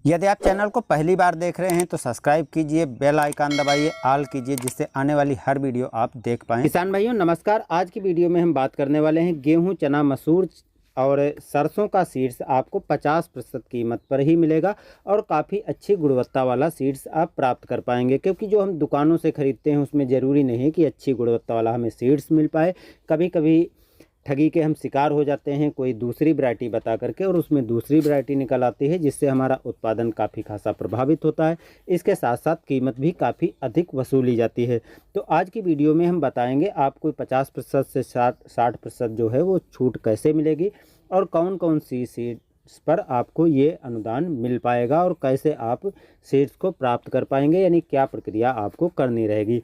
यदि आप चैनल को पहली बार देख रहे हैं तो सब्सक्राइब कीजिए, बेल आइकन दबाइए, ऑल कीजिए, जिससे आने वाली हर वीडियो आप देख पाएं। किसान भाइयों नमस्कार। आज की वीडियो में हम बात करने वाले हैं गेहूं, चना, मसूर और सरसों का सीड्स आपको 50% कीमत पर ही मिलेगा और काफ़ी अच्छी गुणवत्ता वाला सीड्स आप प्राप्त कर पाएंगे। क्योंकि जो हम दुकानों से ख़रीदते हैं उसमें ज़रूरी नहीं कि अच्छी गुणवत्ता वाला हमें सीड्स मिल पाए। कभी कभी ठगी के हम शिकार हो जाते हैं कोई दूसरी वैरायटी बता करके, और उसमें दूसरी वैरायटी निकल आती है, जिससे हमारा उत्पादन काफ़ी खासा प्रभावित होता है। इसके साथ साथ कीमत भी काफ़ी अधिक वसूली जाती है। तो आज की वीडियो में हम बताएंगे आपको 50% से 60% जो है वो छूट कैसे मिलेगी और कौन कौन सी सीड्स पर आपको ये अनुदान मिल पाएगा और कैसे आप सीड्स को प्राप्त कर पाएंगे, यानी क्या प्रक्रिया आपको करनी रहेगी।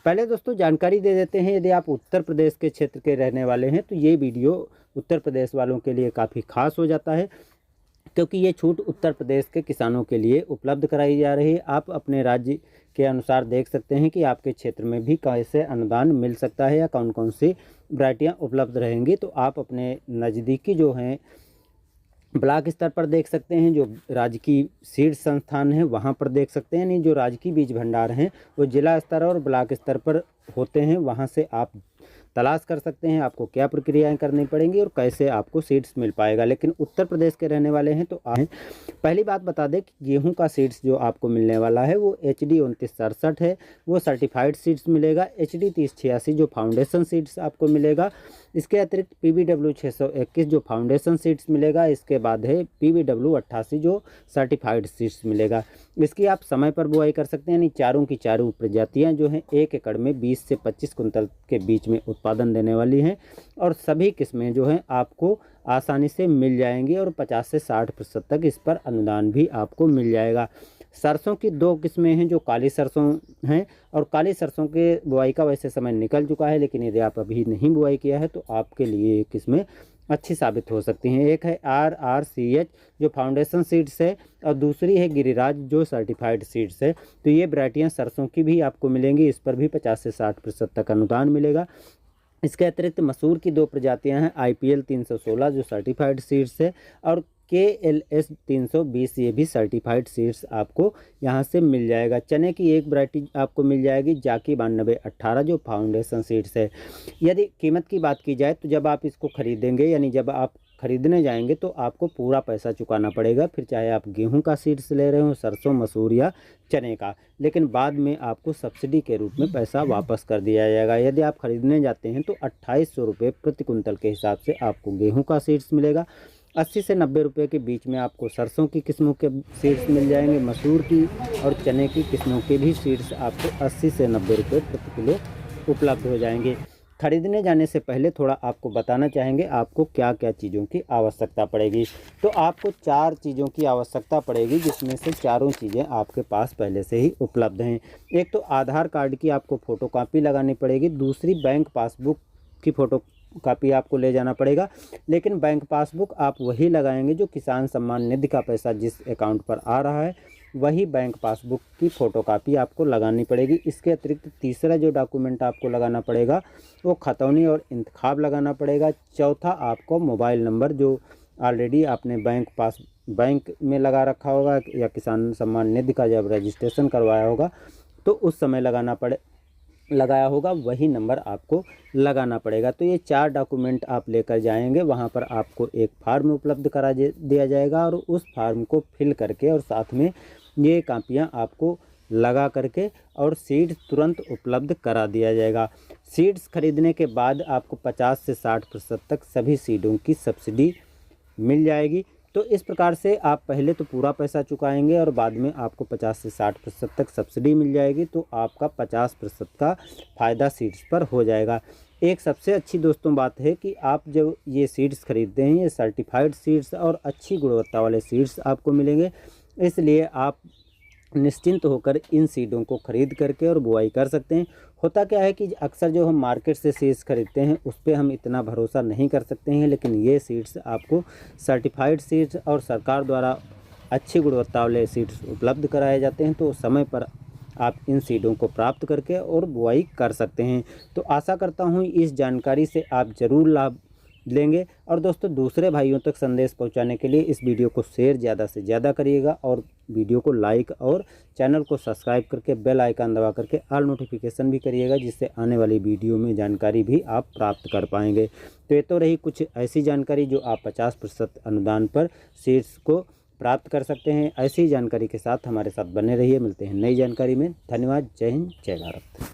पहले दोस्तों जानकारी दे देते हैं, यदि आप उत्तर प्रदेश के क्षेत्र के रहने वाले हैं तो ये वीडियो उत्तर प्रदेश वालों के लिए काफ़ी खास हो जाता है, क्योंकि ये छूट उत्तर प्रदेश के किसानों के लिए उपलब्ध कराई जा रही है। आप अपने राज्य के अनुसार देख सकते हैं कि आपके क्षेत्र में भी कैसे अनुदान मिल सकता है या कौन कौन सी वैरायटियाँ उपलब्ध रहेंगी। तो आप अपने नज़दीकी जो हैं ब्लॉक स्तर पर देख सकते हैं, जो राजकीय सीड संस्थान है वहाँ पर देख सकते हैं, नहीं जो राजकीय बीज भंडार हैं वो जिला स्तर और ब्लॉक स्तर पर होते हैं, वहाँ से आप तलाश कर सकते हैं आपको क्या प्रक्रियाएं करनी पड़ेंगी और कैसे आपको सीड्स मिल पाएगा। लेकिन उत्तर प्रदेश के रहने वाले हैं तो आप पहली बात बता दें कि गेहूं का सीड्स जो आपको मिलने वाला है वो HD 2967 है, वो सर्टिफाइड सीड्स मिलेगा। HD 3086 जो फाउंडेशन सीड्स आपको मिलेगा। इसके अतिरिक्त PBW 621 जो फाउंडेशन सीड्स मिलेगा। इसके बाद है PBW 88 जो सर्टिफाइड सीड्स मिलेगा। इसकी आप समय पर बुआई कर सकते हैं, यानी चारों की चारों प्रजातियां जो हैं 1 एकड़ में 20 से 25 कुंतल के बीच में उत्पादन देने वाली हैं और सभी किस्में जो हैं आपको आसानी से मिल जाएंगी और 50 से 60% तक इस पर अनुदान भी आपको मिल जाएगा। सरसों की 2 किस्में हैं जो काली सरसों हैं, और काली सरसों के बुआई का वैसे समय निकल चुका है, लेकिन यदि आप अभी नहीं बुआई किया है तो आपके लिए ये किस्में अच्छी साबित हो सकती हैं। एक है RRCH जो फाउंडेशन सीड्स है और दूसरी है गिरिराज जो सर्टिफाइड सीड्स है। तो ये वैरायटियाँ सरसों की भी आपको मिलेंगी, इस पर भी 50 से 60% तक अनुदान मिलेगा। इसके अतिरिक्त मसूर की 2 प्रजातियां हैं, IPL 316 जो सर्टिफाइड सीड्स है और KLS 320 ये भी सर्टिफाइड सीड्स आपको यहाँ से मिल जाएगा। चने की एक वैरायटी आपको मिल जाएगी, जाकी 9218 जो फाउंडेशन सीड्स है। यदि कीमत की बात की जाए तो जब आप इसको खरीदेंगे, यानी जब आप खरीदने जाएंगे तो आपको पूरा पैसा चुकाना पड़ेगा, फिर चाहे आप गेहूं का सीड्स ले रहे हो, सरसों, मसूर या चने का, लेकिन बाद में आपको सब्सिडी के रूप में पैसा वापस कर दिया जाएगा। यदि आप खरीदने जाते हैं तो 2800 रुपये प्रति कुंतल के हिसाब से आपको गेहूं का सीड्स मिलेगा। 80 से 90 रुपये के बीच में आपको सरसों की किस्मों के सीड्स मिल जाएंगे। मसूर की और चने की किस्मों के भी सीड्स आपको 80 से 90 रुपये प्रति किलो उपलब्ध हो जाएंगे। खरीदने जाने से पहले थोड़ा आपको बताना चाहेंगे आपको क्या क्या चीज़ों की आवश्यकता पड़ेगी। तो आपको 4 चीज़ों की आवश्यकता पड़ेगी, जिसमें से चारों चीज़ें आपके पास पहले से ही उपलब्ध हैं। एक तो आधार कार्ड की आपको फ़ोटोकॉपी लगानी पड़ेगी, दूसरी बैंक पासबुक की फ़ोटो कापी आपको ले जाना पड़ेगा, लेकिन बैंक पासबुक आप वही लगाएंगे जो किसान सम्मान निधि का पैसा जिस अकाउंट पर आ रहा है वही बैंक पासबुक की फ़ोटोकॉपी आपको लगानी पड़ेगी। इसके अतिरिक्त तीसरा जो डॉक्यूमेंट आपको लगाना पड़ेगा वो खतौनी और इंतखाब लगाना पड़ेगा। चौथा आपको मोबाइल नंबर जो ऑलरेडी आपने बैंक में लगा रखा होगा या किसान सम्मान निधि का जब रजिस्ट्रेशन करवाया होगा तो उस समय लगाया होगा, वही नंबर आपको लगाना पड़ेगा। तो ये 4 डॉक्यूमेंट आप लेकर जाएंगे, वहाँ पर आपको एक फार्म उपलब्ध करा दिया जाएगा और उस फार्म को फिल करके और साथ में ये कापियाँ आपको लगा करके और सीड्स तुरंत उपलब्ध करा दिया जाएगा। सीड्स खरीदने के बाद आपको 50 से 60% तक सभी सीडों की सब्सिडी मिल जाएगी। तो इस प्रकार से आप पहले तो पूरा पैसा चुकाएंगे और बाद में आपको 50 से 60% तक सब्सिडी मिल जाएगी, तो आपका 50% का फ़ायदा सीड्स पर हो जाएगा। एक सबसे अच्छी दोस्तों बात है कि आप जब ये सीड्स खरीदते हैं ये सर्टिफाइड सीड्स और अच्छी गुणवत्ता वाले सीड्स आपको मिलेंगे, इसलिए आप निश्चिंत होकर इन सीडों को खरीद करके और बुआई कर सकते हैं। होता क्या है कि अक्सर जो हम मार्केट से सीड्स खरीदते हैं उस पर हम इतना भरोसा नहीं कर सकते हैं, लेकिन ये सीड्स आपको सर्टिफाइड सीड्स और सरकार द्वारा अच्छी गुणवत्ता वाले सीड्स उपलब्ध कराए जाते हैं, तो समय पर आप इन सीडों को प्राप्त करके और बुआई कर सकते हैं। तो आशा करता हूँ इस जानकारी से आप ज़रूर लाभ लेंगे। और दोस्तों दूसरे भाइयों तक संदेश पहुंचाने के लिए इस वीडियो को शेयर ज़्यादा से ज़्यादा करिएगा और वीडियो को लाइक और चैनल को सब्सक्राइब करके बेल आइकन दबा करके ऑल नोटिफिकेशन भी करिएगा, जिससे आने वाली वीडियो में जानकारी भी आप प्राप्त कर पाएंगे। तो ये तो रही कुछ ऐसी जानकारी जो आप 50% अनुदान पर सीट्स को प्राप्त कर सकते हैं। ऐसी जानकारी के साथ हमारे साथ बने रहिए। मिलते हैं नई जानकारी में। धन्यवाद। जय हिंद, जय भारत।